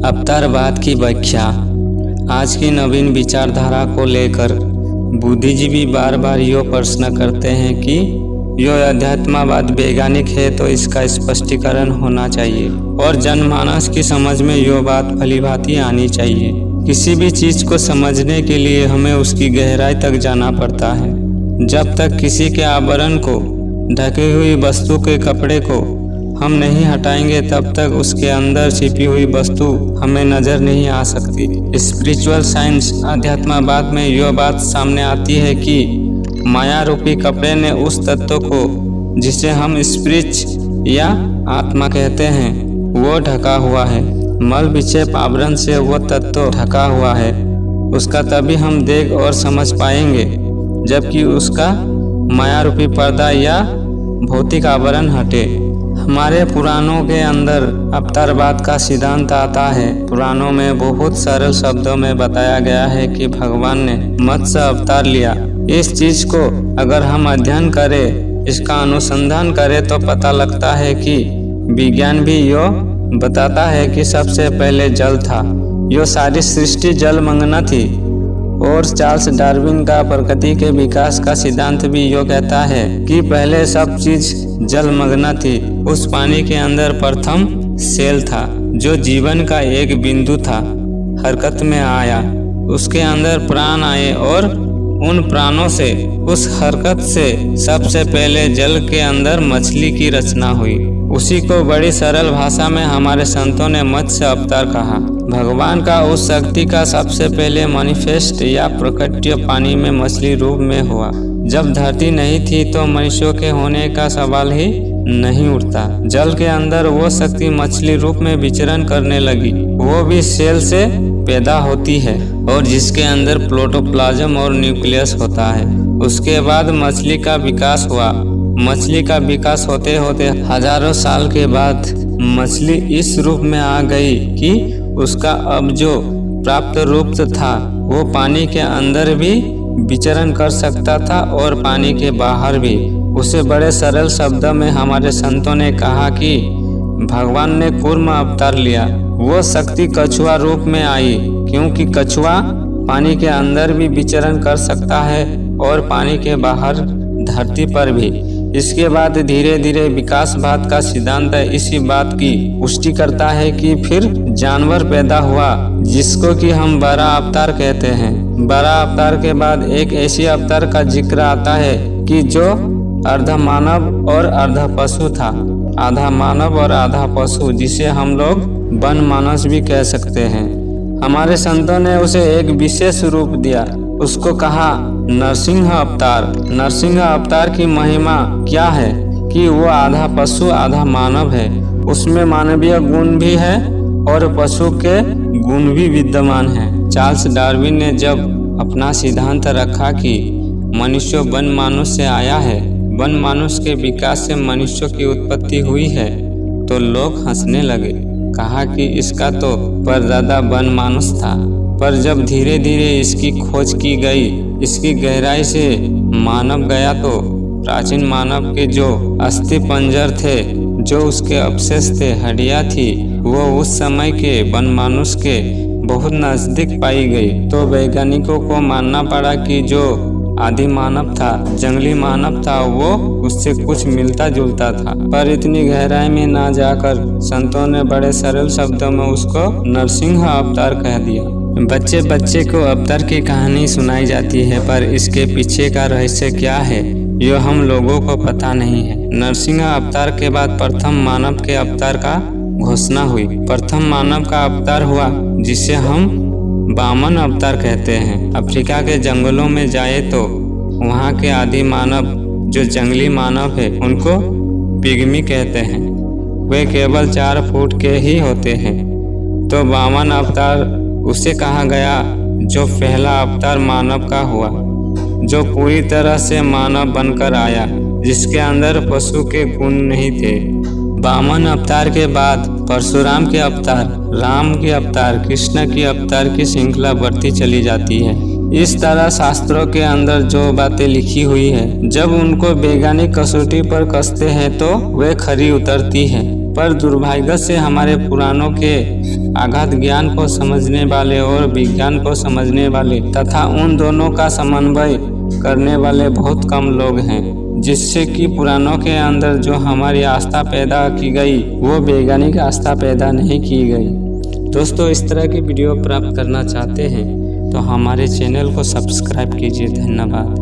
अवतारवाद की व्याख्या। आज की नवीन विचारधारा को लेकर बुद्धिजीवी बार बार यो प्रश्न करते हैं कि यो अध्यात्मवाद वैज्ञानिक है तो इसका स्पष्टीकरण होना चाहिए और जनमानस की समझ में यो बात भलीभांति आनी चाहिए। किसी भी चीज़ को समझने के लिए हमें उसकी गहराई तक जाना पड़ता है। जब तक किसी के आवरण को, ढकी हुई वस्तु के कपड़े को हम नहीं हटाएंगे तब तक उसके अंदर छिपी हुई वस्तु हमें नजर नहीं आ सकती। स्पिरिचुअल साइंस अध्यात्मवाद में यह बात सामने आती है कि माया रूपी कपड़े ने उस तत्व को, जिसे हम स्पिरिट या आत्मा कहते हैं, वो ढका हुआ है। मल विक्षेप आवरण से वो तत्व ढका हुआ है। उसका तभी हम देख और समझ पाएंगे जबकि उसका माया रूपी पर्दा या भौतिक आवरण हटे। हमारे पुराणों के अंदर अवतारवाद का सिद्धांत आता है। पुराणों में बहुत सरल शब्दों में बताया गया है कि भगवान ने मत्स्य अवतार लिया। इस चीज को अगर हम अध्ययन करें, इसका अनुसंधान करें तो पता लगता है कि विज्ञान भी यो बताता है कि सबसे पहले जल था। यो सारी सृष्टि जलमग्न थी और चार्ल्स डार्विन का प्रकृति के विकास का सिद्धांत भी यो कहता है कि पहले सब चीज जलमग्न थी। उस पानी के अंदर प्रथम सेल था जो जीवन का एक बिंदु था, हरकत में आया। उसके अंदर प्राण आए और उन प्राणों से, उस हरकत से सबसे पहले जल के अंदर मछली की रचना हुई। उसी को बड़ी सरल भाषा में हमारे संतों ने मत्स्य अवतार कहा। भगवान का उस शक्ति का सबसे पहले मैनिफेस्ट या प्रकट्य पानी में मछली रूप में हुआ। जब धरती नहीं थी तो मनुष्यों के होने का सवाल ही नहीं उठता। जल के अंदर वो शक्ति मछली रूप में विचरण करने लगी। वो भी सेल से पैदा होती है और जिसके अंदर प्रोटोप्लाज्म और न्यूक्लियस होता है। उसके बाद मछली का विकास हुआ। मछली का विकास होते होते हजारों साल के बाद मछली इस रूप में आ गई कि उसका अब जो प्राप्त रूप था वो पानी के अंदर भी विचरण कर सकता था और पानी के बाहर भी। उसे बड़े सरल शब्दों में हमारे संतों ने कहा कि भगवान ने कूर्म अवतार लिया। वो शक्ति कछुआ रूप में आई क्योंकि कछुआ पानी के अंदर भी विचरण कर सकता है और पानी के बाहर धरती पर भी। इसके बाद धीरे धीरे विकासवाद का सिद्धांत इसी बात की पुष्टि करता है कि फिर जानवर पैदा हुआ जिसको कि हम बड़ा अवतार कहते हैं। बड़ा अवतार के बाद एक ऐसी अवतार का जिक्र आता है कि जो अर्ध मानव और अर्ध पशु था। आधा मानव और आधा पशु, जिसे हम लोग वन मानस भी कह सकते हैं। हमारे संतों ने उसे एक विशेष रूप दिया। उसको कहा नरसिंह अवतार। नरसिंह अवतार की महिमा क्या है कि वो आधा पशु आधा मानव है। उसमें मानवीय गुण भी है और पशु के गुण भी विद्यमान है। चार्ल्स डार्विन ने जब अपना सिद्धांत रखा कि मनुष्य वन मानुष से आया है, वन मानुष के विकास से मनुष्य की उत्पत्ति हुई है, तो लोग हंसने लगे। कहा कि इसका तो परदादा वन मानुष था। पर जब धीरे धीरे इसकी खोज की गई, इसकी गहराई से मानव गया, तो प्राचीन मानव के जो अस्थि पंजर थे, जो उसके अवशेष थे, हड्डियां थी, वो उस समय के वन मानुष के बहुत नजदीक पाई गई। तो वैज्ञानिकों को मानना पड़ा कि जो आदि मानव था, जंगली मानव था, वो उससे कुछ मिलता जुलता था। पर इतनी गहराई में ना जाकर संतों ने बड़े सरल शब्दों में उसको नरसिंह अवतार कह दिया। बच्चे बच्चे को अवतार की कहानी सुनाई जाती है, पर इसके पीछे का रहस्य क्या है ये हम लोगों को पता नहीं है। नरसिंह अवतार के बाद प्रथम मानव के अवतार का घोषणा हुई। प्रथम मानव का अवतार हुआ जिसे हम वामन अवतार कहते हैं। अफ्रीका के जंगलों में जाए तो वहाँ के आदि मानव, जो जंगली मानव है, उनको पिग्मी कहते हैं। वे केवल 4 फुट के ही होते हैं। तो वामन अवतार उसे कहा गया जो पहला अवतार मानव का हुआ, जो पूरी तरह से मानव बनकर आया, जिसके अंदर पशु के गुण नहीं थे। वामन अवतार के बाद परशुराम के अवतार, राम के अवतार, कृष्ण के अवतार की श्रृंखला बढ़ती चली जाती है। इस तरह शास्त्रों के अंदर जो बातें लिखी हुई है, जब उनको वैज्ञानिक कसौटी पर कसते हैं तो वे खरी उतरती है। पर दुर्भाग्य से हमारे पुराणों के अगाध ज्ञान को समझने वाले और विज्ञान को समझने वाले तथा उन दोनों का समन्वय करने वाले बहुत कम लोग हैं, जिससे कि पुराणों के अंदर जो हमारी आस्था पैदा की गई वो वैज्ञानिक आस्था पैदा नहीं की गई। दोस्तों, इस तरह की वीडियो प्राप्त करना चाहते हैं तो हमारे चैनल को सब्सक्राइब कीजिए। धन्यवाद।